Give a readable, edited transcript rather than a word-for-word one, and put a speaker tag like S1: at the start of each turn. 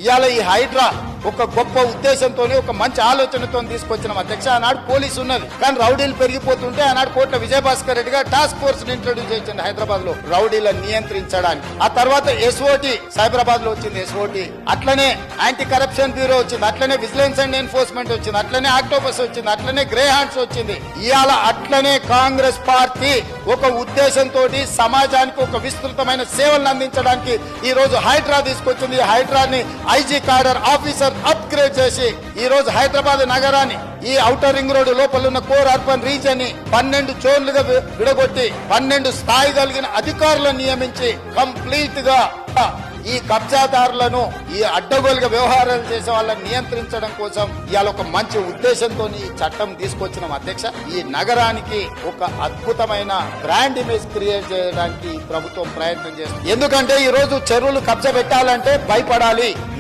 S1: ఇవాళ ఈ హైడ్రా ఒక గొప్ప ఉద్దేశంతో ఒక మంచి ఆలోచనతో తీసుకొచ్చిన అధ్యక్ష. ఆనాడు పోలీసు ఉన్నది కానీ రౌడీలు పెరిగిపోతుంటే ఆనాడు కోట్ల విజయభాస్కర్ రెడ్డి గారు టాస్క్ ఫోర్స్ ఇంట్రొడ్యూస్ చేసింది హైదరాబాద్ లో రౌడీలను నియంత్రించడానికి. ఆ తర్వాత ఎస్ఓటి సైబరాబాద్ లో వచ్చింది ఎస్ఓటి, అట్లనే యాంటీ కరప్షన్ బ్యూరో వచ్చింది, అట్లనే విజిలెన్స్ అండ్ ఎన్ఫోర్స్మెంట్ వచ్చింది, అట్లనే ఆక్టోపస్ వచ్చింది, అట్లనే గ్రే హ్యాండ్స్ వచ్చింది. ఇవాళ అట్లనే కాంగ్రెస్ పార్టీ ఒక ఉద్దేశంతో సమాజానికి ఒక విస్తృతమైన సేవలను అందించడానికి ఈ రోజు హైడ్రా తీసుకొచ్చింది. హైడ్రాని ఐజీ కాడర్ ఆఫీసర్ అప్గ్రేడ్ చేసి ఈ రోజు హైదరాబాద్ నగరాన్ని ఈ ఔటర్ రింగ్ రోడ్డు లోపల ఉన్న కోర్ అర్బన్ రీజన్ ని 12 జోన్లుగా విడగొట్టి 12 స్థాయి కలిగిన అధికారులను నియమించి కంప్లీట్ గా ఈ కబ్జాదారులను ఈ అడ్డగోలుగా వ్యవహారాలు చేసే వాళ్ళని నియంత్రించడం కోసం ఇవాళ ఒక మంచి ఉద్దేశంతో ఈ చట్టం తీసుకొచ్చిన అధ్యక్ష. ఈ నగరానికి ఒక అద్భుతమైన బ్రాండ్ ఇమేజ్ క్రియేట్ చేయడానికి ప్రభుత్వం ప్రయత్నం చేస్తుంది. ఎందుకంటే ఈ రోజు చెరువులు కబ్జా పెట్టాలంటే భయపడాలి.